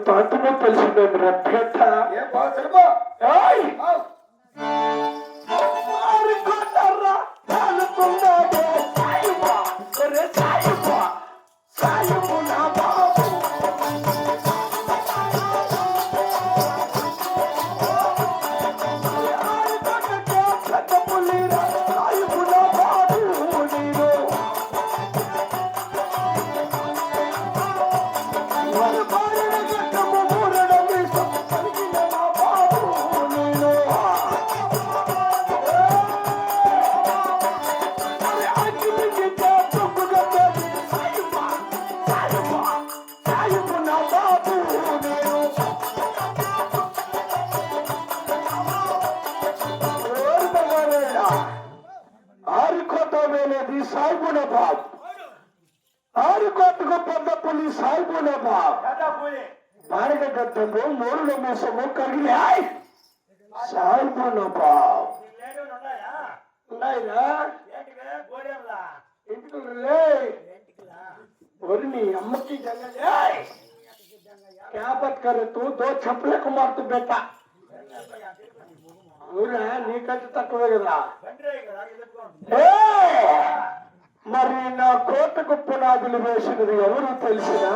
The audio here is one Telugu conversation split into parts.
తాతమో తెలిసిందేమి రప్పేట ఏం బాగా తెలుపో సాయిబున బాబు ఆరుకోటకు పెద్దపల్లి సాయిబున బాబు భారతగడ్డము మూడు మీసము కలిగి సాయిబున బాబు ఉన్నాయిరా ఇంటికి अम्मा की जगह क्या बात करे तू दो छपले को मार तू बेटा నీకంటే తక్కువే కదా మరి నా కోటకు పునాదులు వేసినది ఎవరు తెలిసిన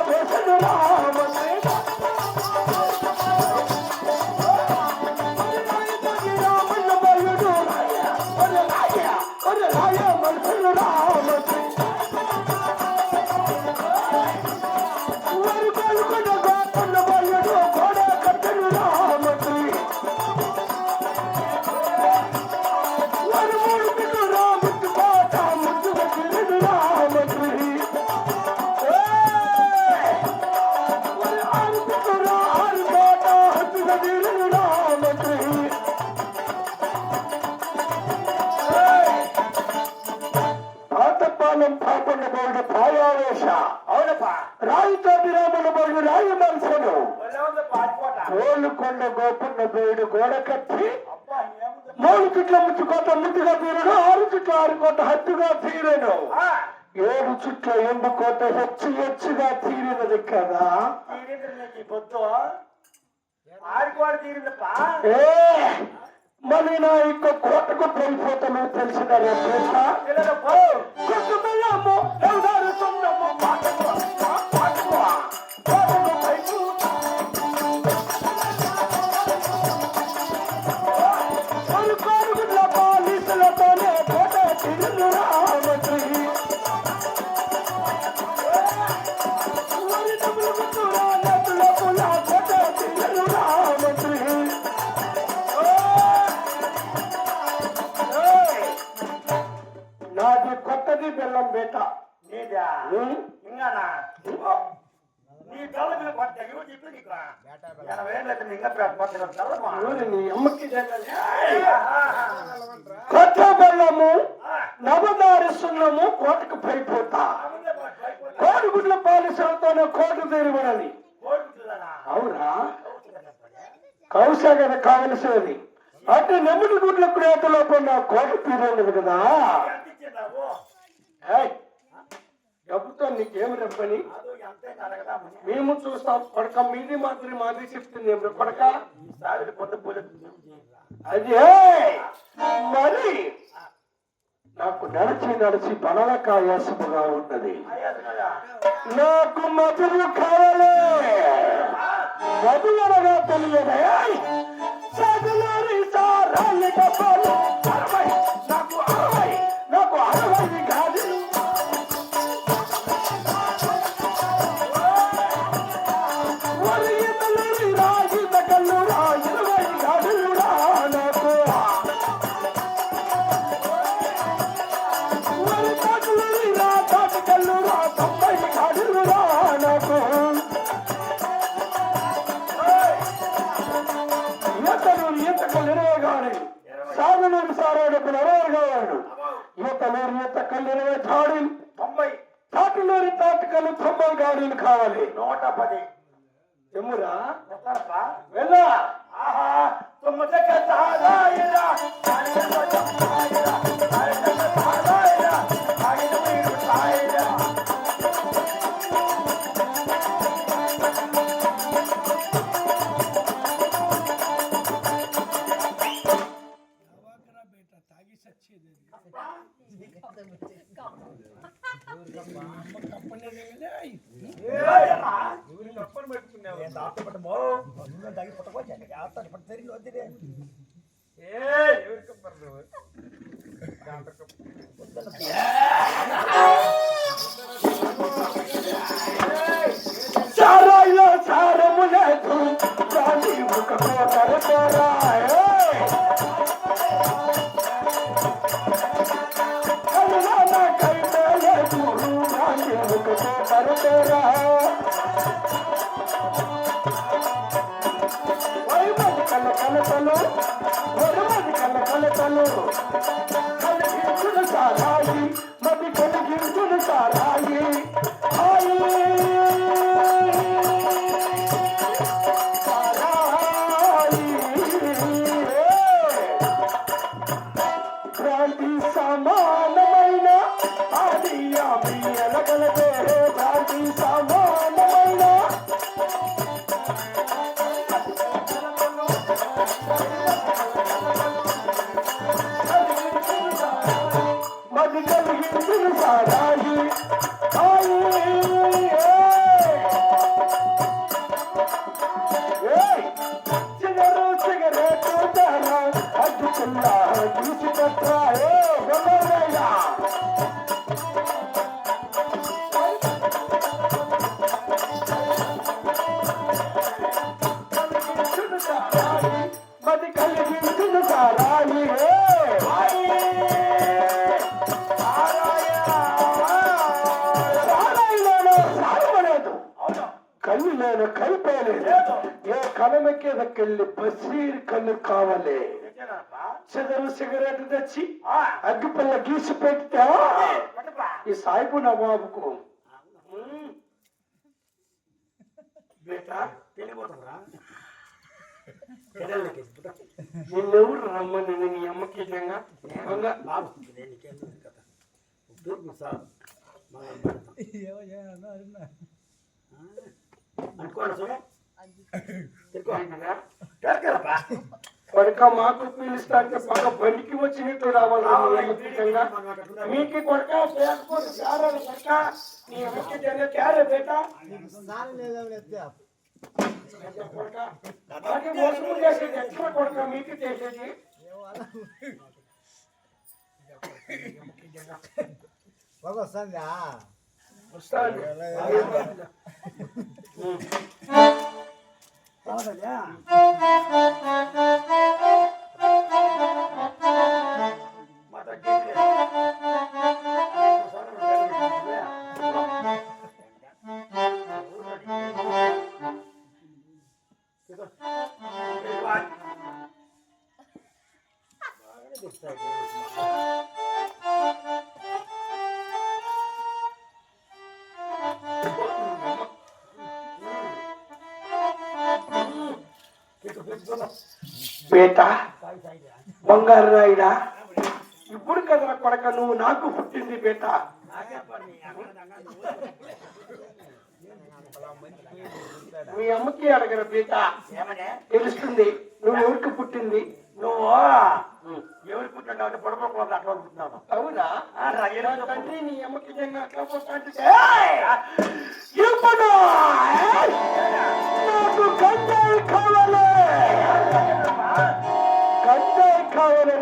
వేసడు రాయితోటి రాముల బోడు రాయి మనసును కోలుకొండ గోపున్న బోడు గోడ కట్టి 3 చుట్ల ముచ్చుకోట ముద్దుగా తీరను 6 చుట్ల 6 కోట హత్తుగా తీరను 7 చుట్ల ఎండుకోట హెచ్చుగా తీరినది కదా మరి నా ఇంకో కోటకు పడిపోతాను తెలిసిన బెల్లం బేట కొత్త బెల్లము నవదారి సున్నము కోటకు పైపోతా కోడిగుడ్ల పాలిసలతోనే కోటు తీరుబడాలి అవునా కౌశ కదా కావలసినది అంటే నెమ్మది గుడ్ల క్రేతలో కొన్న కోట తీరలేదు కదా డబ్బుతో నీకేమి రెప్పని మేము చూస్తాం కొడక మీది మాత్రం మాది చెప్తుంది ఏమి కొడక అది మరి నాకు నడిచి బలకాయాసముగా ఉన్నది నాకు మధువు కావాలి మధువనగా తెలియదా నాకు 60 కాదు సాగునూరు సారాడుకుని 20 కావాడు ఈతలూరు ఈత కళ్ళు 20 తాడులు 90 తాటులూరి తాటుకలు 90 గాడులు కావాలి 110 ఎమ్మురా వెళ్ళా సారాయిలో సారము లేదు రాజీ ఒక కోటరా కైతే లేదు రాజీ ఒక కోటరా కలకలతలు వరమది కలకలతలు కలిగించును సారాయి మది కలిగించును సారాయి క్రాంతి సమానమైన ఆది ఆమె ఎలగలదే క్రాంతి సమానమైన మది కలిగించును సారాయి చిగరు సిగరెట్ అడ్డుకున్నా చూసి పట్రా మది కలిగించును సారాయి కళ్ళు నేను కైపోలేదు ఏ కలమెక్కేదకెళ్ళి బసీర్ కళ్ళు కావాలి చెదరు సిగరెట్ తెచ్చి అగ్గిపల్ల గీసి పెడితే ఈ సాయిబు నా బాబుకు నిన్నెవరు రమ్మని నీ అమ్మకి కొడుక మాకు పిలుస్తా అంటే బాగా బండికి వచ్చినట్టు రావాలి మీకు కొడుక కొడుక నీ అమ్మకి క్యారే బేటా మోసం చేసేది ఎట్లా కొడుక మీకు చేసేది వస్తాను బేటా బంగారు రాయిడా ఇప్పుడు కదరా కొడక నువ్వు నాకు పుట్టింది బేటా మీ అమ్మకి అడగరు బేటా తెలుస్తుంది నువ్వు ఎవరికి పుట్టింది నువ్వు ఎవరికి పుట్టినావు అంటే పొడపడ అట్లా పుట్టినావు అవునా తండ్రి నీ అమ్మకి అట్లా పుట్టినట్టు ఇప్పుడు నాకు గంజాయి కావాలి గంజాయి కావాలి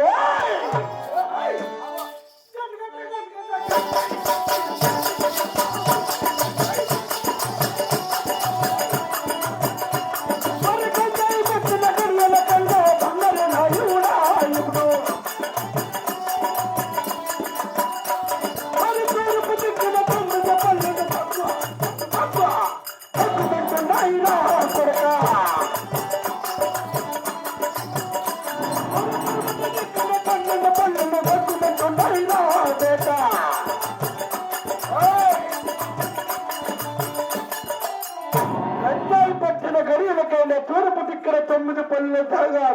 తూర్పు దిక్కున 9 పళ్ళు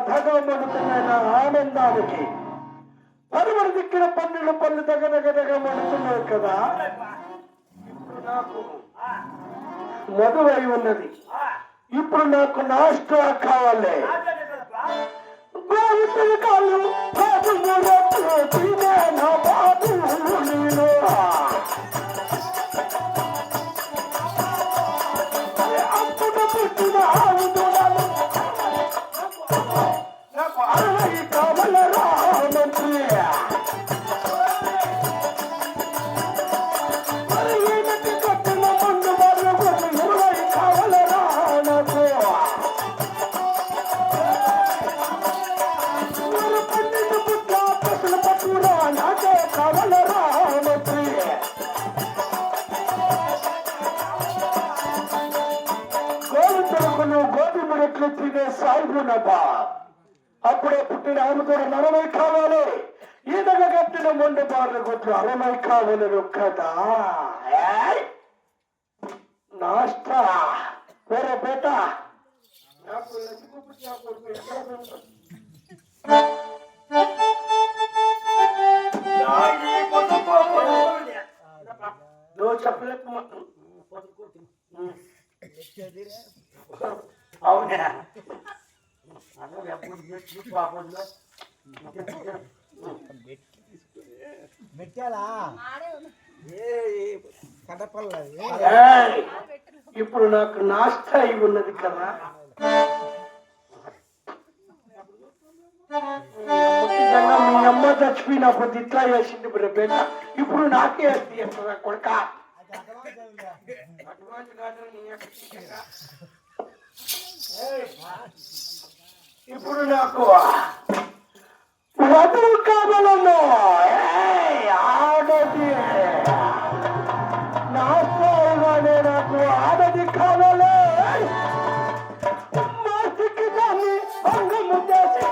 ధగమడుతున్న ఆనందానికి పరువుడు దిక్కున 12 పళ్ళు దగదగదగమడుతున్నావు కదా. ఇప్పుడు నాకు మధువై ఉన్నది, ఇప్పుడు నాకు నాష్టా కావాలి. కాళ్ళు నా బాబు నేను అప్పుడు పుట్టిన గుడ్లు తినే సాయిబు నవాబ్. అప్పుడే పుట్టిన ఆమెతో 40 కావాలి. ఈదగా కట్టిన మొండి బార్ల గుడ్లు 60 కావాలి కదా. నాస్తా వేరే బేట నువ్వు చెప్పలేదు. అవునా ఇప్పుడు నాకు నాస్తా అయి ఉన్నది కదా. మీ అమ్మ చచ్చిపోయినప్పుడు ఇట్లా చేసింది బేట. ఇప్పుడు నాకే అది ఎట్లా కొడుక. ఇప్పుడు నాకు వధువు కావాలను. ఆడది నాస్తానే నాకు ఆడది కావాలి. మాసికి దాన్ని అంగము చేసి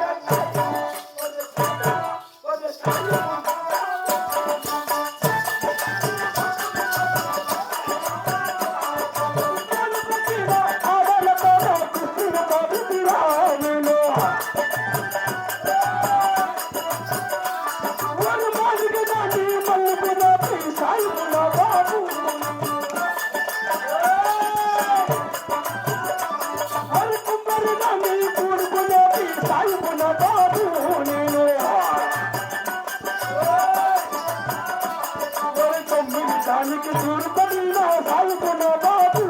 దానికి దూరపడిన సాగుతున్న బాబు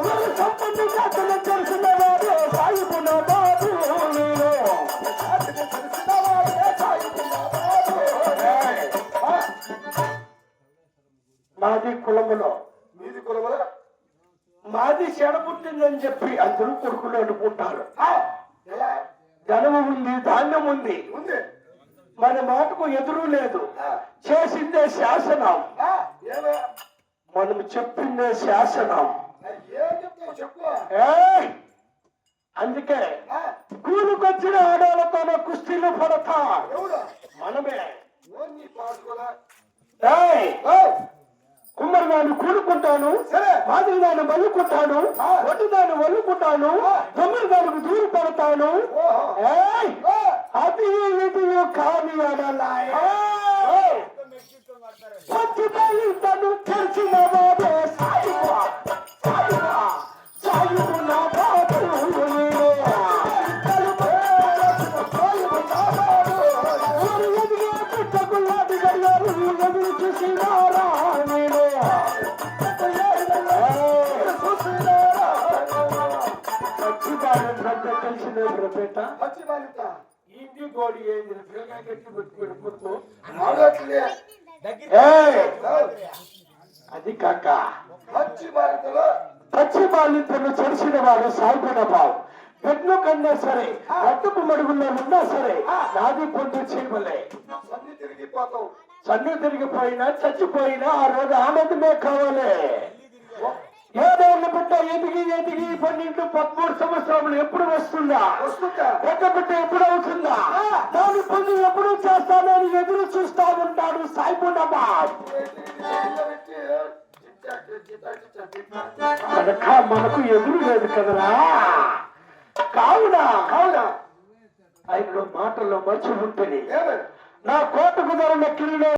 నేను సంపత్తి జాతలు తెలిసిన వాడే సాగుతున్న బాబు నేను. మాది కులములో మీది కులములో మాది చెడ పుట్టిందని చెప్పి అందరూ కొడుకులు అనుకుంటారు. ధనము ఉంది, ధాన్యం ఉంది, మన మాటకు ఎదురు లేదు. చేసిందే శాసనం, మనం చెప్పిందే శాసనం. అందుకే కూలికొచ్చిన ఆడవాళ్ళతో కుస్తీలు పడతా మనమే. కుమ్మరిదాన్ని కూడుకుంటాను, మాదిరిదాన్ని మల్లుకుంటాను, ఒడ్డుదాన్ని వల్లుకుంటాను, తొమ్మిదిదానికి దూరి పడతాను. అది ఇది కాని అనలాయ తను తెలిసిన బాబే సాయిబా సాయిబా సాయిబు నా బాబు పుట్టకుల్లాది గడియారు ఎదురు చూసినారా నేను తెలిసిన పేట ఇంటి గోడి ఏంది గట్టి పెట్టుకుని అది కాక పచ్చి బాలింతను చెడిసిన వాడు సాగుతున్న బావు. పెట్లు కన్నా సరే, రక్తపు మడుగుల్లో ఉన్నా సరే, నాది పొందు చేయవలే. సన్ను తిరిగిపోయినా చచ్చిపోయినా ఆ రోజు ఆనందమే కావాలి. ఏదేళ్ళ బిడ్డ ఎదిగి ఎదిగి 12-13 సంవత్సరములు ఎప్పుడు వస్తుందా? పెద్ద బిడ్డ ఎప్పుడు అవుతుందా? దాని పొందు ఎప్పుడు చేస్తానని ఎదురు చూస్తా ఉంటాడు సాయిబు నవాబ్. మనకు ఎదురు లేదు కదరా. కావునా ఆయనలో మాటల్లో మంచి ఉంటుంది. నా కోటకు ధరల కిరీలో